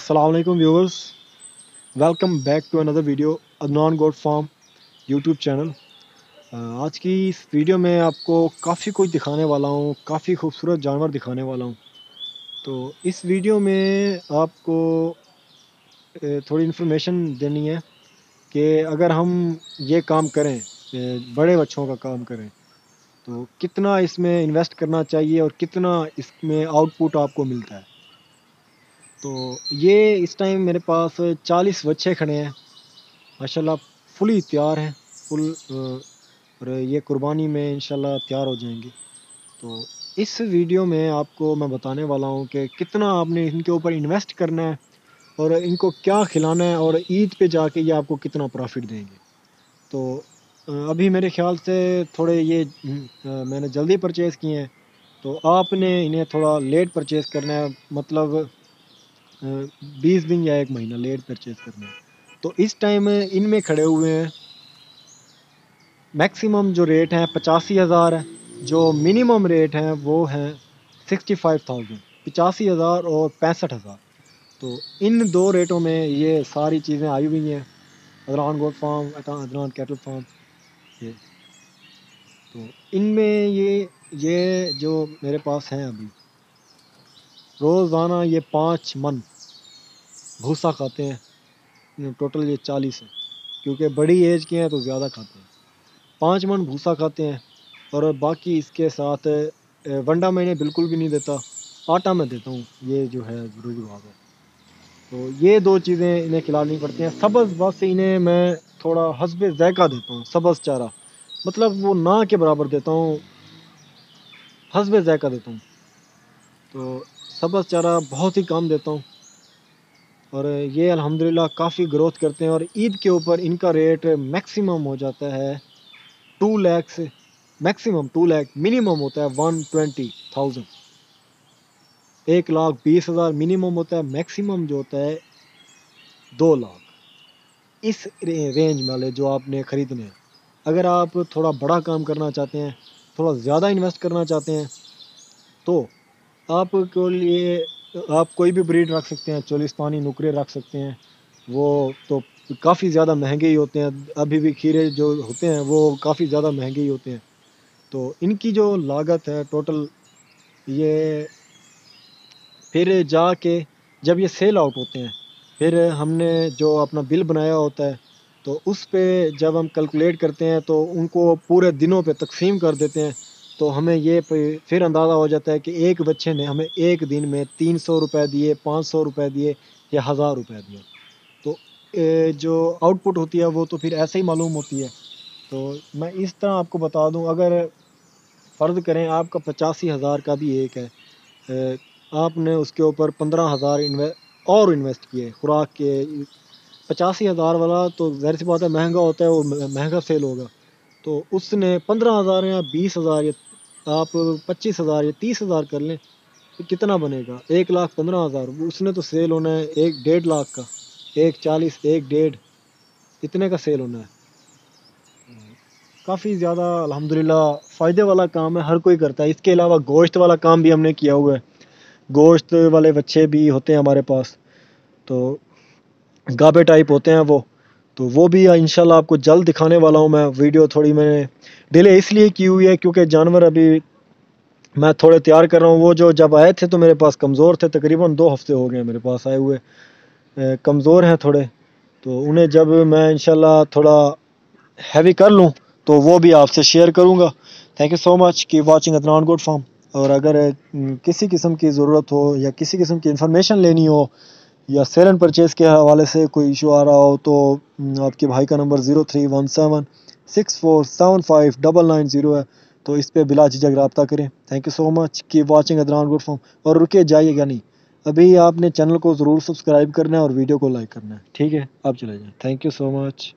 अस्सलाम वालेकुम viewers, welcome back to another video Adnan goat farm YouTube channel. आज की इस वीडियो में आपको काफ़ी कुछ दिखाने वाला हूँ, काफ़ी खूबसूरत जानवर दिखाने वाला हूँ। तो इस वीडियो में आपको थोड़ी इन्फॉर्मेशन देनी है कि अगर हम ये काम करें, बड़े बच्चों का काम करें, तो कितना इसमें इन्वेस्ट करना चाहिए और कितना इसमें आउटपुट आपको मिलता है। तो ये इस टाइम मेरे पास 40 बच्चे खड़े हैं माशाल्लाह, फुली तैयार हैं, और ये कुर्बानी में इंशाल्लाह तैयार हो जाएंगे। तो इस वीडियो में आपको मैं बताने वाला हूँ कि कितना आपने इनके ऊपर इन्वेस्ट करना है और इनको क्या खिलाना है और ईद पे जाके ये आपको कितना प्रॉफिट देंगे। तो अभी मेरे ख्याल से थोड़े ये मैंने जल्दी परचेज़ किए हैं, तो आपने इन्हें थोड़ा लेट परचेज़ करना है, मतलब 20 दिन या 1 महीना लेट परचेज़ करना है। तो इस टाइम इनमें खड़े हुए हैं, मैक्सिमम जो रेट है 85,000 है, जो मिनिमम रेट है वो हैं 65,000, 85,000 और 65,000। तो इन दो रेटों में ये सारी चीज़ें आई हुई हैं, Adnan goat farm, Adnan cattle farm. ये तो इनमें ये जो मेरे पास हैं अभी, रोज़ाना ये 5 मन भूसा खाते हैं। टोटल ये 40 है, क्योंकि बड़ी एज के हैं तो ज़्यादा खाते हैं। 5 मन भूसा खाते हैं और बाकी इसके साथ वंडा मैं इन्हें बिल्कुल भी नहीं देता, आटा मैं देता हूँ, ये जो है ज़रूरी बात है। तो ये दो चीज़ें इन्हें खिलानी पड़ती हैं। सब्ज़ बस इन्हें मैं थोड़ा हस्बे ज़ायक़ा देता हूँ, सब्ज़ चारा, मतलब वो ना के बराबर देता हूँ, हस्बे ज़ायक़ा देता हूँ। तो सब्ज़ चारा बहुत ही कम देता हूँ और ये अल्हम्दुलिल्लाह काफ़ी ग्रोथ करते हैं। और ईद के ऊपर इनका रेट मैक्सिमम हो जाता है 2 लाख से, मैक्सिमम 2 लाख, मिनिमम होता है 120,000, 1,20,000 मिनिमम होता है, मैक्सिमम जो होता है 2 लाख। इस रेंज वाले जो आपने ख़रीदने हैं। अगर आप थोड़ा बड़ा काम करना चाहते हैं, थोड़ा ज़्यादा इन्वेस्ट करना चाहते हैं, तो आपके लिए आप कोई भी ब्रीड रख सकते हैं, चोलिस्तानी नुकरे रख सकते हैं। वो तो काफ़ी ज़्यादा महंगे ही होते हैं, अभी भी खीरे जो होते हैं वो काफ़ी ज़्यादा महंगे ही होते हैं। तो इनकी जो लागत है टोटल, ये फिर जाके जब ये सेल आउट होते हैं, फिर हमने जो अपना बिल बनाया होता है, तो उस पे जब हम कैलकुलेट करते हैं तो उनको पूरे दिनों पे तकसीम कर देते हैं, तो हमें ये फिर अंदाज़ा हो जाता है कि एक बच्चे ने हमें एक दिन में 300 रुपये दिए, 500 रुपये दिए या 1000 रुपये दिए। तो जो आउटपुट होती है वो तो फिर ऐसे ही मालूम होती है। तो मैं इस तरह आपको बता दूं, अगर फ़र्ज़ करें आपका 85,000 का भी एक है, आपने उसके ऊपर 15,000 और इन्वेस्ट किए खुराक के। 85,000 वाला तो ज़ाहिर सी बात है महंगा होता है, वो महंगा सेल होगा। तो उसने 15,000 या 20,000 या आप 25,000 या 30,000 कर लें, तो कितना बनेगा? 1,15,000। उसने तो सेल होना है 1-1.5 लाख का, 1,40, 1.5 इतने का सेल होना है। काफ़ी ज़्यादा अल्हम्दुलिल्लाह फ़ायदे वाला काम है, हर कोई करता है। इसके अलावा गोश्त वाला काम भी हमने किया हुआ है, गोश्त वाले बच्चे भी होते हैं हमारे पास, तो गाबे टाइप होते हैं वो, तो वो भी इंशाल्लाह आपको जल्द दिखाने वाला हूँ मैं। वीडियो थोड़ी मैंने डिले इसलिए की हुई है क्योंकि जानवर अभी मैं थोड़े तैयार कर रहा हूँ। वो जो जब आए थे तो मेरे पास कमज़ोर थे, तकरीबन 2 हफ़्ते हो गए मेरे पास आए हुए, कमज़ोर हैं थोड़े। तो उन्हें जब मैं इंशाल्लाह थोड़ा हैवी कर लूँ तो वो भी आपसे शेयर करूँगा। थैंक यू सो मच की वाचिंग अदनान गोट फार्म। और अगर किसी किस्म की ज़रूरत हो या किसी किस्म की इन्फॉर्मेशन लेनी हो या सेल एंड परचेज़ के हवाले से कोई इशू आ रहा हो, तो आपके भाई का नंबर 031764759990 है, तो इस पे बिला झिझक रब्ता करें। थैंक यू सो मच की वाचिंग अदनान गुड फॉर्म। और रुके जाइएगा नहीं, अभी आपने चैनल को ज़रूर सब्सक्राइब करना है और वीडियो को लाइक करना है, ठीक है? आप चले जाएँ। Thank you so much.